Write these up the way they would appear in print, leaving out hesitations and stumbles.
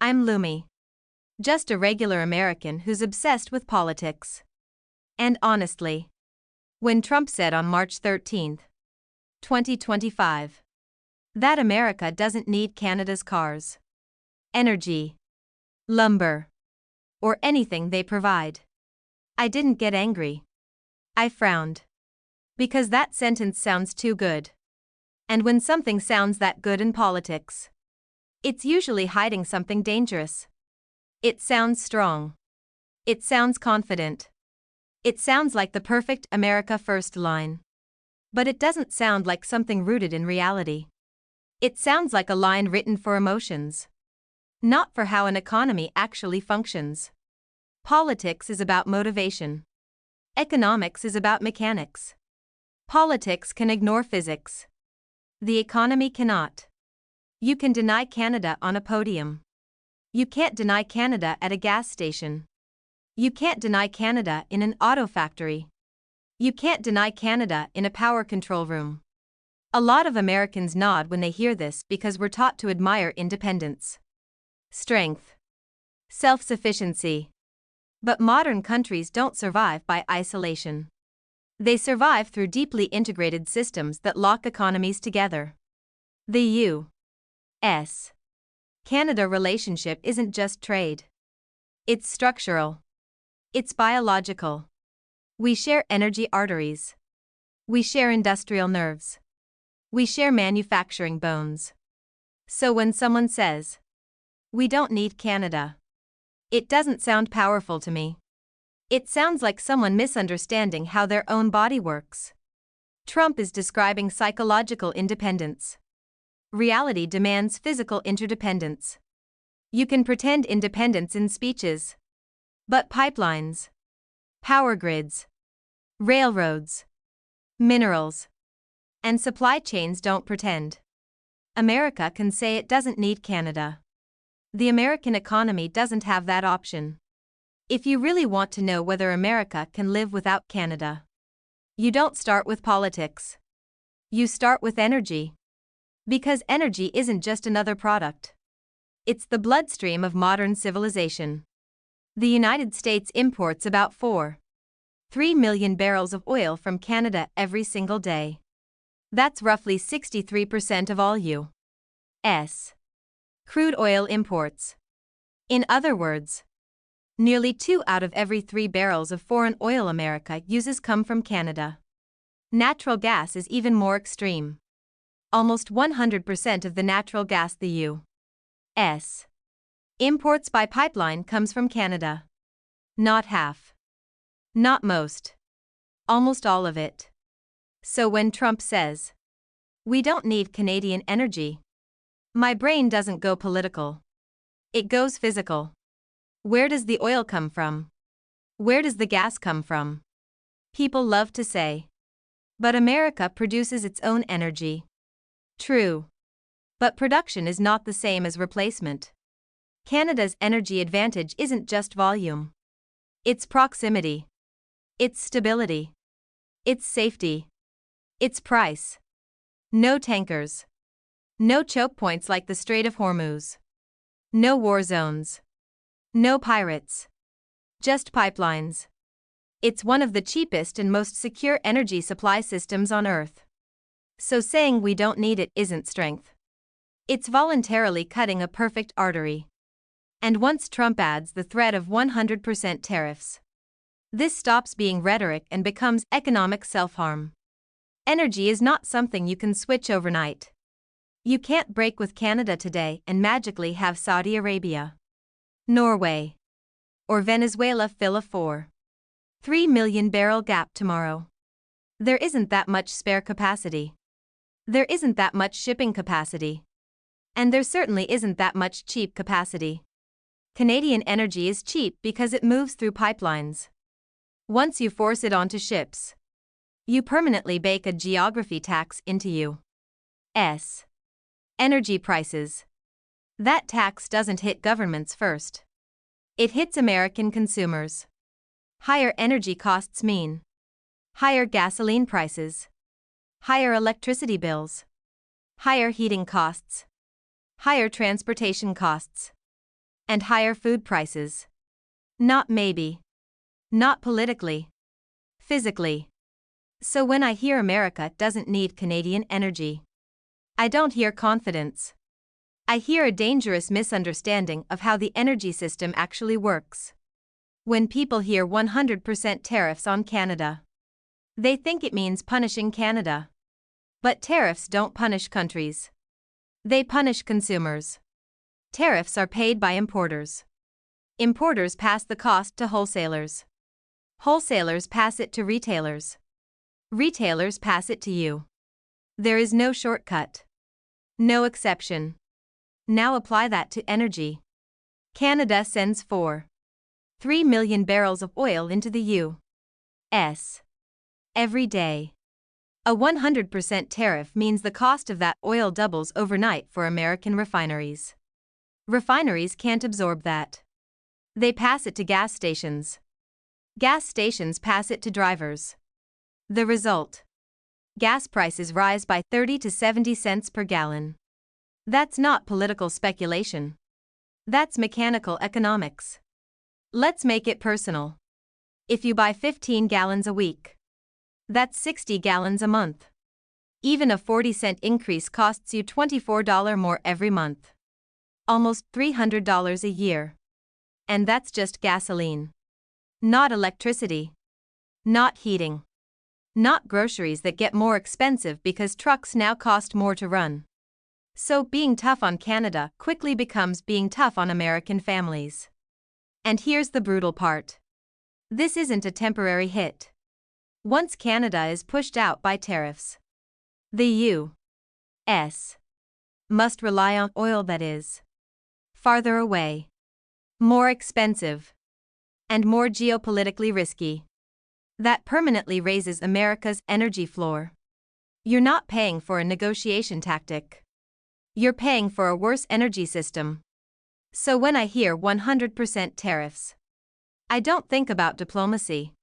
I'm Lumi. Just a regular American who's obsessed with politics. And honestly, when Trump said on March 13, 2025, that America doesn't need Canada's cars, energy, lumber, or anything they provide, I didn't get angry. I frowned. Because that sentence sounds too good. And when something sounds that good in politics, it's usually hiding something dangerous. It sounds strong. It sounds confident. It sounds like the perfect America First line. But it doesn't sound like something rooted in reality. It sounds like a line written for emotions, not for how an economy actually functions. Politics is about motivation. Economics is about mechanics. Politics can ignore physics. The economy cannot. You can deny Canada on a podium. You can't deny Canada at a gas station. You can't deny Canada in an auto factory. You can't deny Canada in a power control room. A lot of Americans nod when they hear this because we're taught to admire independence, strength, self-sufficiency. But modern countries don't survive by isolation. They survive through deeply integrated systems that lock economies together. The U.S. Canada relationship isn't just trade. It's structural. It's biological. We share energy arteries. We share industrial nerves. We share manufacturing bones. So when someone says, "We don't need Canada," it doesn't sound powerful to me. It sounds like someone misunderstanding how their own body works. Trump is describing psychological independence. Reality demands physical interdependence. You can pretend independence in speeches. But pipelines, power grids, railroads, minerals, and supply chains don't pretend. America can say it doesn't need Canada. The American economy doesn't have that option. If you really want to know whether America can live without Canada, you don't start with politics. You start with energy. Because energy isn't just another product. It's the bloodstream of modern civilization. The United States imports about 4.3 million barrels of oil from Canada every single day. That's roughly 63% of all U.S. crude oil imports. In other words, nearly 2 out of every 3 barrels of foreign oil America uses come from Canada. Natural gas is even more extreme. Almost 100% of the natural gas the U.S. imports by pipeline comes from Canada. Not half. Not most. Almost all of it. So when Trump says, "We don't need Canadian energy," my brain doesn't go political. It goes physical. Where does the oil come from? Where does the gas come from? People love to say, "But America produces its own energy." True. But production is not the same as replacement. Canada's energy advantage isn't just volume. It's proximity. It's stability. It's safety. It's price. No tankers. No choke points like the Strait of Hormuz. No war zones. No pirates. Just pipelines. It's one of the cheapest and most secure energy supply systems on Earth. So saying we don't need it isn't strength. It's voluntarily cutting a perfect artery. And once Trump adds the threat of 100% tariffs, this stops being rhetoric and becomes economic self-harm. Energy is not something you can switch overnight. You can't break with Canada today and magically have Saudi Arabia, Norway, or Venezuela fill a 4.3 million barrel gap tomorrow. There isn't that much spare capacity. There isn't that much shipping capacity. And there certainly isn't that much cheap capacity. Canadian energy is cheap because it moves through pipelines. Once you force it onto ships, you permanently bake a geography tax into U.S. energy prices. That tax doesn't hit governments first. It hits American consumers. Higher energy costs mean higher gasoline prices, higher electricity bills, higher heating costs, higher transportation costs. And higher food prices. Not maybe. Not politically. Physically. So when I hear America doesn't need Canadian energy, I don't hear confidence. I hear a dangerous misunderstanding of how the energy system actually works. When people hear 100% tariffs on Canada, they think it means punishing Canada. But tariffs don't punish countries. They punish consumers. Tariffs are paid by importers. Importers pass the cost to wholesalers. Wholesalers pass it to retailers. Retailers pass it to you. There is no shortcut. No exception. Now apply that to energy. Canada sends 4.3 million barrels of oil into the U.S. every day. A 100% tariff means the cost of that oil doubles overnight for American refineries. Refineries can't absorb that. They pass it to gas stations. Gas stations pass it to drivers. The result: gas prices rise by 30 to 70 cents per gallon. That's not political speculation. That's mechanical economics. Let's make it personal. If you buy 15 gallons a week, that's 60 gallons a month. Even a 40-cent increase costs you $24 more every month. Almost $300 a year. And that's just gasoline. Not electricity. Not heating. Not groceries that get more expensive because trucks now cost more to run. So being tough on Canada quickly becomes being tough on American families. And here's the brutal part. This isn't a temporary hit. Once Canada is pushed out by tariffs, the U.S. must rely on oil that is farther away, more expensive, and more geopolitically risky. That permanently raises America's energy floor. You're not paying for a negotiation tactic. You're paying for a worse energy system. So when I hear 100% tariffs, I don't think about diplomacy.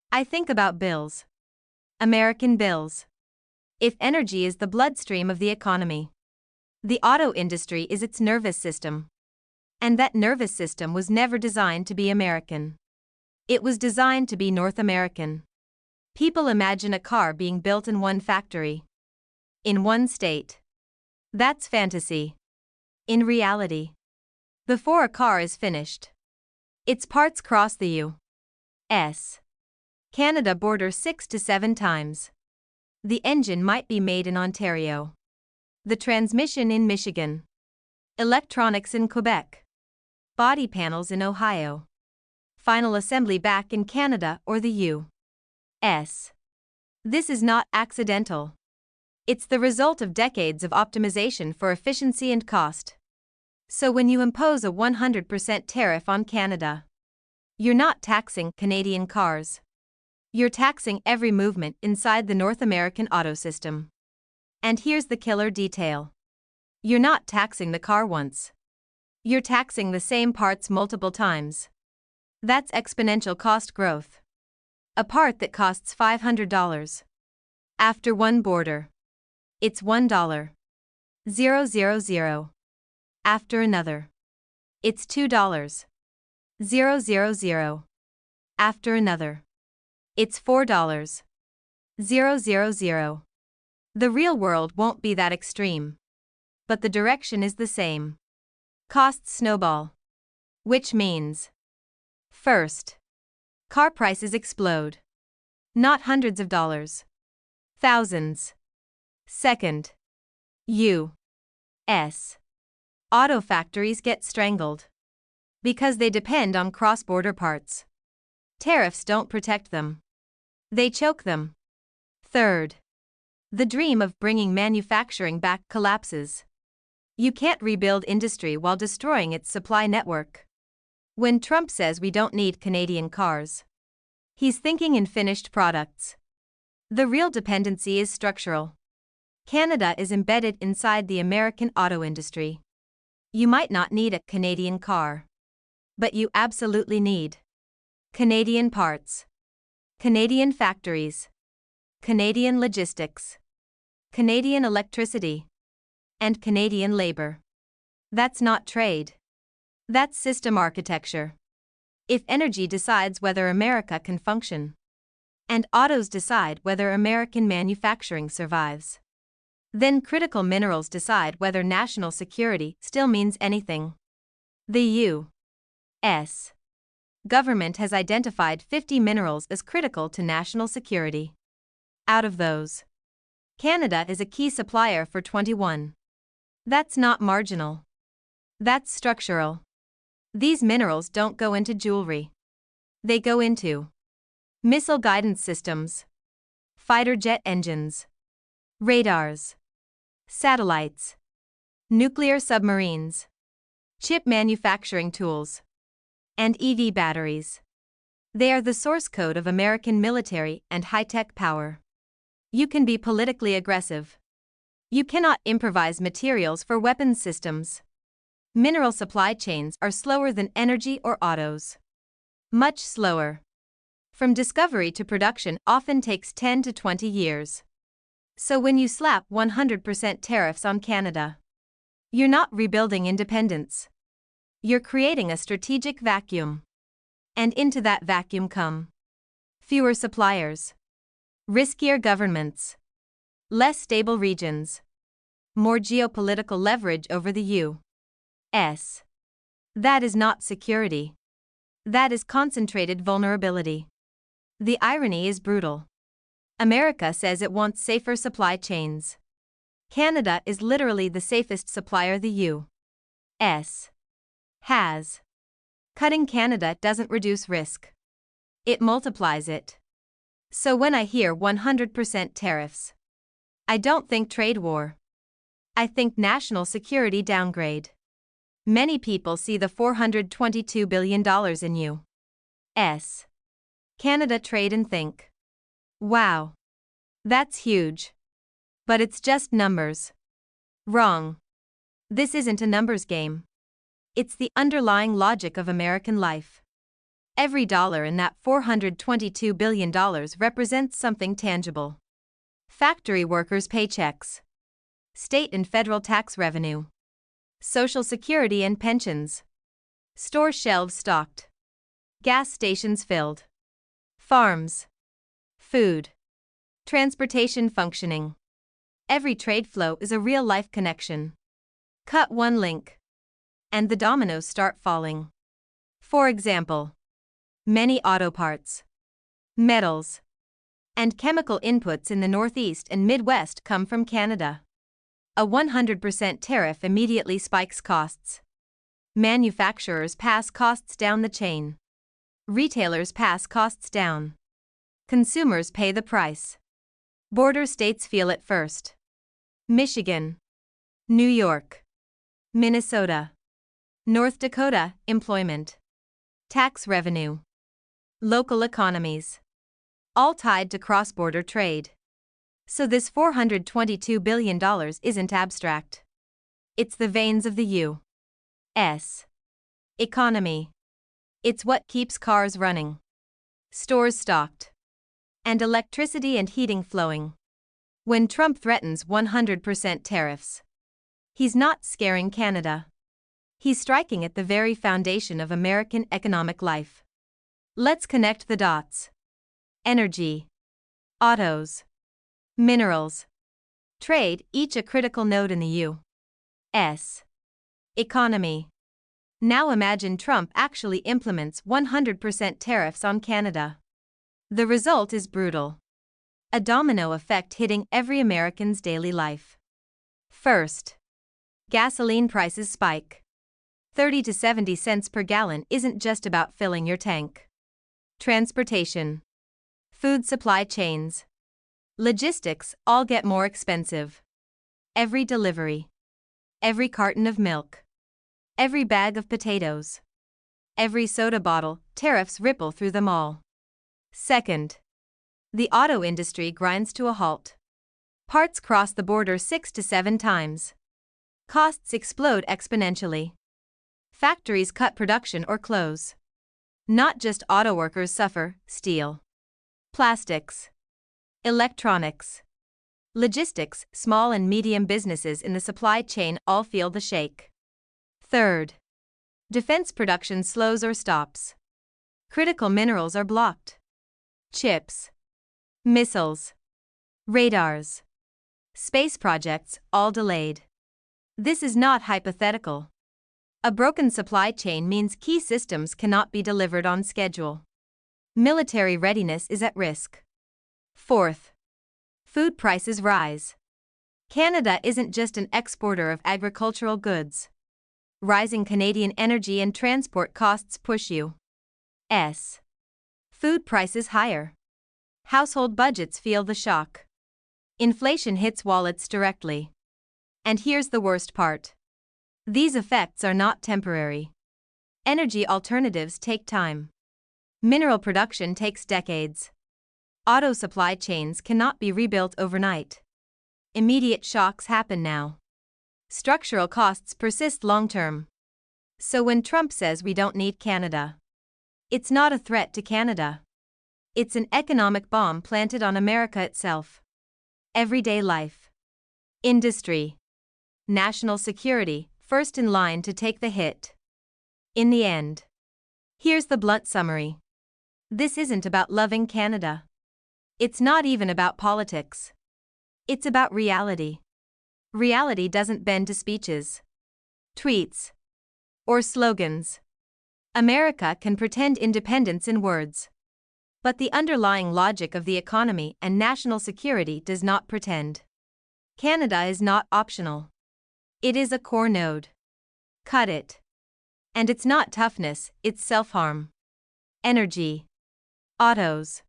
I think about bills. American bills. If energy is the bloodstream of the economy, the auto industry is its nervous system. And that nervous system was never designed to be American. It was designed to be North American. People imagine a car being built in one factory, in one state. That's fantasy. In reality, before a car is finished, its parts cross the U.S. Canada border 6 to 7 times. The engine might be made in Ontario. The transmission in Michigan. Electronics in Quebec. Body panels in Ohio. Final assembly back in Canada or the U.S. This is not accidental. It's the result of decades of optimization for efficiency and cost. So when you impose a 100% tariff on Canada, you're not taxing Canadian cars. You're taxing every movement inside the North American auto system. And here's the killer detail. You're not taxing the car once. You're taxing the same parts multiple times. That's exponential cost growth. A part that costs $500. After one border, it's $1. 000. After another, it's $2. 000. After another, it's $4. 000. The real world won't be that extreme. But the direction is the same. Costs snowball. Which means, first, car prices explode. Not hundreds of dollars. Thousands. Second, U.S. auto factories get strangled. Because they depend on cross-border parts. Tariffs don't protect them. They choke them. Third, the dream of bringing manufacturing back collapses. You can't rebuild industry while destroying its supply network. When Trump says we don't need Canadian cars, he's thinking in finished products. The real dependency is structural. Canada is embedded inside the American auto industry. You might not need a Canadian car, but you absolutely need Canadian parts, Canadian factories, Canadian logistics, Canadian electricity, and Canadian labor. That's not trade. That's system architecture. If energy decides whether America can function, and autos decide whether American manufacturing survives, then critical minerals decide whether national security still means anything. The U.S. government has identified 50 minerals as critical to national security. Out of those, Canada is a key supplier for 21. That's not marginal. That's structural. These minerals don't go into jewelry. They go into missile guidance systems, fighter jet engines, radars, satellites, nuclear submarines, chip manufacturing tools, and EV batteries. They are the source code of American military and high-tech power. You can be politically aggressive. You cannot improvise materials for weapons systems. Mineral supply chains are slower than energy or autos. Much slower. From discovery to production often takes 10 to 20 years. So when you slap 100% tariffs on Canada, you're not rebuilding independence. You're creating a strategic vacuum. And into that vacuum come fewer suppliers, riskier governments, less stable regions, more geopolitical leverage over the U.S. That is not security. That is concentrated vulnerability. The irony is brutal. America says it wants safer supply chains. Canada is literally the safest supplier the U.S. has. Cutting Canada doesn't reduce risk. It multiplies it. So when I hear 100% tariffs, I don't think trade war. I think national security downgrade. Many people see the $422 billion in U.S. Canada trade and think, wow, that's huge. But it's just numbers. Wrong. This isn't a numbers game. It's the underlying logic of American life. Every dollar in that $422 billion represents something tangible. Factory workers' paychecks, state and federal tax revenue, Social Security and pensions, store shelves stocked, gas stations filled, farms, food, transportation functioning. Every trade flow is a real-life connection. Cut one link, and the dominoes start falling. For example, many auto parts, metals, and chemical inputs in the Northeast and Midwest come from Canada. A 100% tariff immediately spikes costs. Manufacturers pass costs down the chain. Retailers pass costs down. Consumers pay the price. Border states feel it first. Michigan, New York, Minnesota, North Dakota, employment, tax revenue, local economies, all tied to cross-border trade. So this $422 billion isn't abstract. It's the veins of the U.S. economy. It's what keeps cars running, stores stocked, and electricity and heating flowing. When Trump threatens 100% tariffs, he's not scaring Canada. He's striking at the very foundation of American economic life. Let's connect the dots. Energy, autos, minerals, trade, each a critical node in the U.S. economy. Now imagine Trump actually implements 100% tariffs on Canada. The result is brutal. A domino effect hitting every American's daily life. First, gasoline prices spike. 30 to 70 cents per gallon isn't just about filling your tank. Transportation, food supply chains, logistics all get more expensive. Every delivery, every carton of milk, every bag of potatoes, every soda bottle, tariffs ripple through them all. Second, the auto industry grinds to a halt. Parts cross the border 6 to 7 times. Costs explode exponentially. Factories cut production or close. Not just auto workers suffer, steel, plastics, electronics, logistics, small and medium businesses in the supply chain all feel the shake. Third, Defense production slows or stops. Critical minerals are blocked. Chips, missiles, radars, space projects, all delayed. This is not hypothetical. A broken supply chain means key systems cannot be delivered on schedule. Military readiness is at risk. Fourth, food prices rise. Canada isn't just an exporter of agricultural goods. Rising Canadian energy and transport costs push U.S. food prices higher. Household budgets feel the shock. Inflation hits wallets directly. And here's the worst part. These effects are not temporary. Energy alternatives take time. Mineral production takes decades. Auto supply chains cannot be rebuilt overnight. Immediate shocks happen now. Structural costs persist long-term. So when Trump says we don't need Canada, it's not a threat to Canada. It's an economic bomb planted on America itself. Everyday life, industry, national security, first in line to take the hit. In the end, here's the blunt summary. This isn't about loving Canada. It's not even about politics. It's about reality. Reality doesn't bend to speeches, tweets, or slogans. America can pretend independence in words. But the underlying logic of the economy and national security does not pretend. Canada is not optional. It is a core node. Cut it. And it's not toughness, it's self-harm. Energy, autos,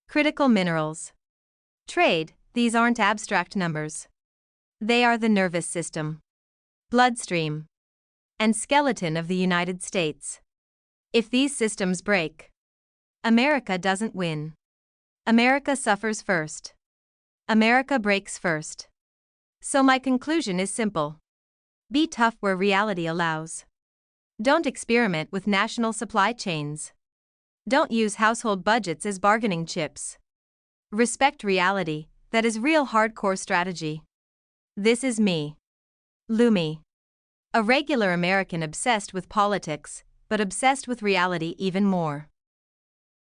critical minerals, trade, these aren't abstract numbers. They are the nervous system, bloodstream, and skeleton of the United States. If these systems break, America doesn't win. America suffers first. America breaks first. So my conclusion is simple. Be tough where reality allows. Don't experiment with national supply chains. Don't use household budgets as bargaining chips. Respect reality, that is real hardcore strategy. This is me, Lumi. A regular American obsessed with politics, but obsessed with reality even more.